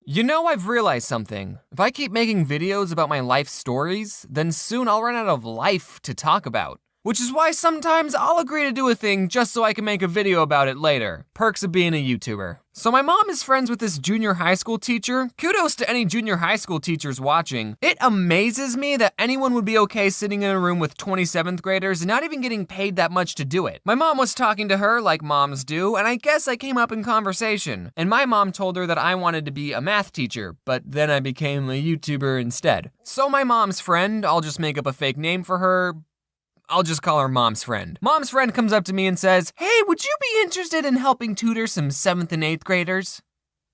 You know, I've realized something. If I keep making videos about my life stories, then soon I'll run out of life to talk about. Which is why sometimes I'll agree to do a thing just so I can make a video about it later. Perks of being a YouTuber. So my mom is friends with this junior high school teacher. Kudos to any junior high school teachers watching. It amazes me that anyone would be okay sitting in a room with 27th graders and not even getting paid that much to do it. My mom was talking to her like moms do, and I guess I came up in conversation. And my mom told her that I wanted to be a math teacher, but then I became a YouTuber instead. So my mom's friend, I'll just make up a fake name for her, I'll just call her Mom's friend. Mom's friend comes up to me and says, "Hey, would you be interested in helping tutor some 7th and 8th graders?"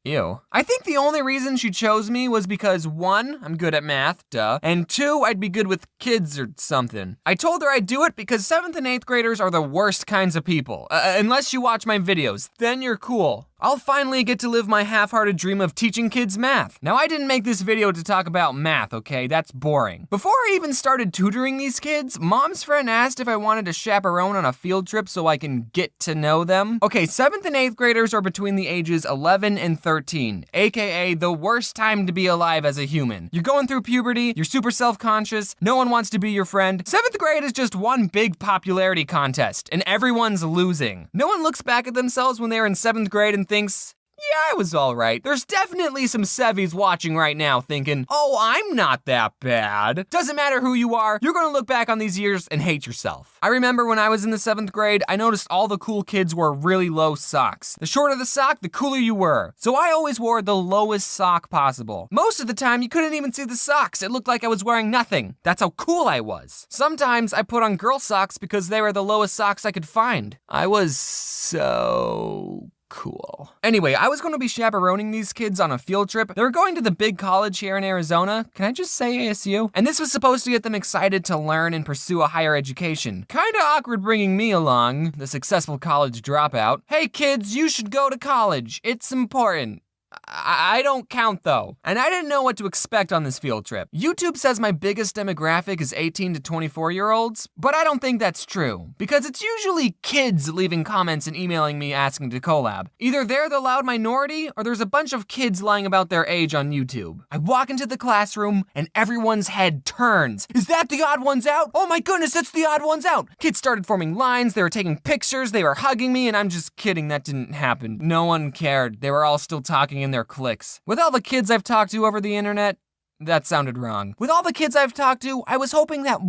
Ew. I think the only reason she chose me was because 1, I'm good at math, duh, and 2, I'd be good with kids or something. I told her I'd do it because 7th and 8th graders are the worst kinds of people. Unless you watch my videos, then you're cool. I'll finally get to live my half-hearted dream of teaching kids math. Now, I didn't make this video to talk about math, okay? That's boring. Before I even started tutoring these kids, Mom's friend asked if I wanted to chaperone on a field trip so I can get to know them. Okay, 7th and 8th graders are between the ages 11 and 13, aka the worst time to be alive as a human. You're going through puberty, you're super self-conscious, no one wants to be your friend. 7th grade is just one big popularity contest, and everyone's losing. No one looks back at themselves when they're in 7th grade and thinks, yeah, I was all right. There's definitely some Sevies watching right now thinking, oh, I'm not that bad. Doesn't matter who you are, you're gonna look back on these years and hate yourself. I remember when I was in the 7th grade, I noticed all the cool kids wore really low socks. The shorter the sock, the cooler you were. So I always wore the lowest sock possible. Most of the time, you couldn't even see the socks. It looked like I was wearing nothing. That's how cool I was. Sometimes I put on girl socks because they were the lowest socks I could find. I was so cool. Anyway, I was going to be chaperoning these kids on a field trip. They were going to the big college here in Arizona. Can I just say ASU? And this was supposed to get them excited to learn and pursue a higher education. Kinda awkward bringing me along, the successful college dropout. Hey kids, you should go to college. It's important. I don't count though. And I didn't know what to expect on this field trip. YouTube says my biggest demographic is 18 to 24-year-olds, but I don't think that's true, because it's usually kids leaving comments and emailing me asking to collab. Either they're the loud minority, or there's a bunch of kids lying about their age on YouTube. I walk into the classroom and everyone's head turns. Is that Theodd1sout? Oh my goodness, it's Theodd1sout! Kids started forming lines, they were taking pictures, they were hugging me, and I'm just kidding, that didn't happen. No one cared. They were all still talking in their clicks. With all the kids I've talked to over the internet, that sounded wrong. With all the kids I've talked to, I was hoping that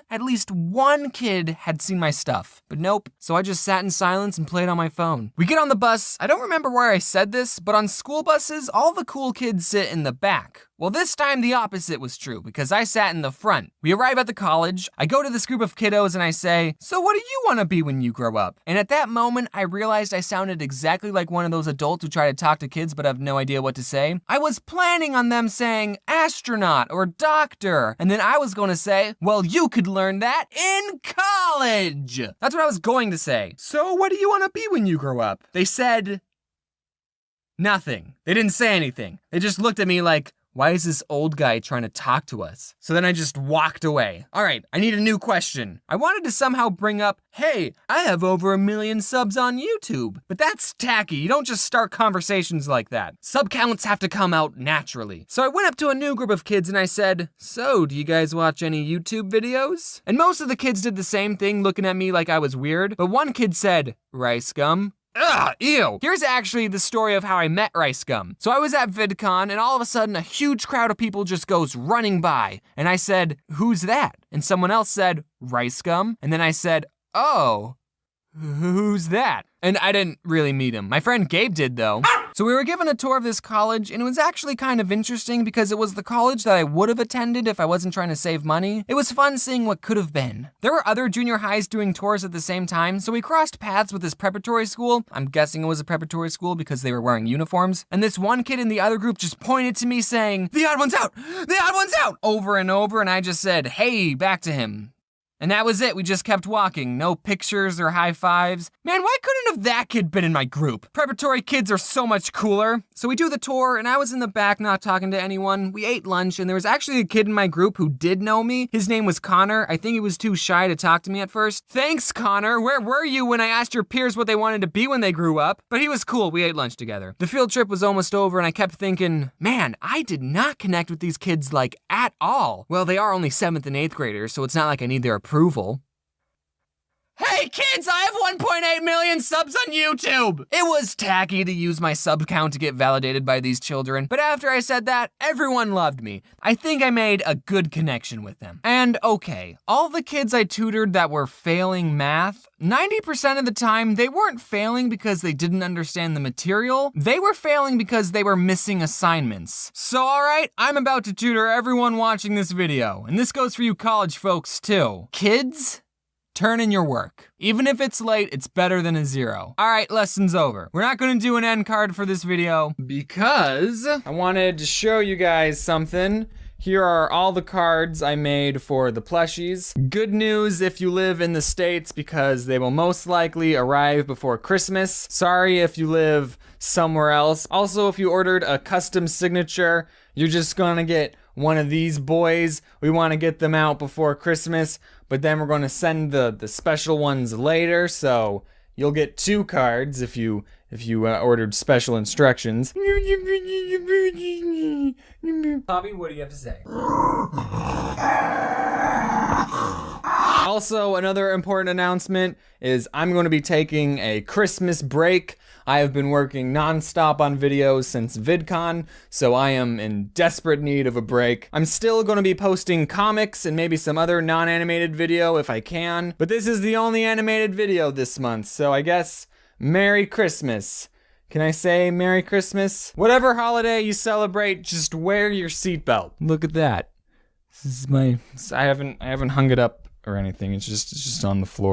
at least one kid had seen my stuff. But nope, so I just sat in silence and played on my phone. We get on the bus. I don't remember where I said this, but on school buses, all the cool kids sit in the back. Well, this time the opposite was true, because I sat in the front. We arrive at the college, I go to this group of kiddos and I say, "So what do you want to be when you grow up?" And at that moment, I realized I sounded exactly like one of those adults who try to talk to kids but have no idea what to say. I was planning on them saying astronaut or doctor, and then I was going to say, well, you could learn that in college. That's what I was going to say. So what do you want to be when you grow up? They said nothing. They didn't say anything. They just looked at me like, why is this old guy trying to talk to us? So then I just walked away. All right, I need a new question. I wanted to somehow bring up, hey, I have over 1 million subs on YouTube. But that's tacky. You don't just start conversations like that. Sub counts have to come out naturally. So I went up to a new group of kids and I said, so do you guys watch any YouTube videos? And most of the kids did the same thing, looking at me like I was weird. But one kid said, rice gum. Ugh, ew. Here's actually the story of how I met Rice Gum. So I was at VidCon and all of a sudden a huge crowd of people just goes running by. And I said, who's that? And someone else said, Rice Gum. And then I said, oh, who's that? And I didn't really meet him. My friend Gabe did though. So we were given a tour of this college and it was actually kind of interesting because it was the college that I would have attended if I wasn't trying to save money. It was fun seeing what could have been. There were other junior highs doing tours at the same time, so we crossed paths with this preparatory school. I'm guessing it was a preparatory school because they were wearing uniforms. And this one kid in the other group just pointed to me saying, "Theodd1sout! Theodd1sout!" over and over, and I just said, hey, back to him. And that was it, we just kept walking. No pictures or high fives. Man, why couldn't have that kid been in my group? Preparatory kids are so much cooler. So we do the tour, and I was in the back not talking to anyone. We ate lunch, and there was actually a kid in my group who did know me. His name was Connor. I think he was too shy to talk to me at first. Thanks, Connor. Where were you when I asked your peers what they wanted to be when they grew up? But he was cool. We ate lunch together. The field trip was almost over, and I kept thinking, man, I did not connect with these kids, like, at all. Well, they are only 7th and 8th graders, so it's not like I need their approval. Hey kids, I have 1.8 million subs on YouTube! It was tacky to use my sub count to get validated by these children, but after I said that, everyone loved me. I think I made a good connection with them. And okay, all the kids I tutored that were failing math, 90% of the time, they weren't failing because they didn't understand the material. They were failing because they were missing assignments. So alright, I'm about to tutor everyone watching this video, and this goes for you college folks too. Kids, turn in your work. Even if it's late, it's better than a 0. All right, lesson's over. We're not gonna do an end card for this video because I wanted to show you guys something. Here are all the cards I made for the plushies. Good news if you live in the States because they will most likely arrive before Christmas. Sorry if you live somewhere else. Also, if you ordered a custom signature, you're just gonna get one of these boys. We wanna get them out before Christmas, but then we're gonna send the special ones later, so you'll get 2 cards if you ordered special instructions. Bobby, what do you have to say? Also, another important announcement is I'm going to be taking a Christmas break. I have been working non-stop on videos since VidCon, so I am in desperate need of a break. I'm still going to be posting comics and maybe some other non-animated video if I can, but this is the only animated video this month, so I guess Merry Christmas. Can I say Merry Christmas? Whatever holiday you celebrate, just wear your seatbelt. Look at that. This is my, I haven't hung it up or anything. It's just on the floor.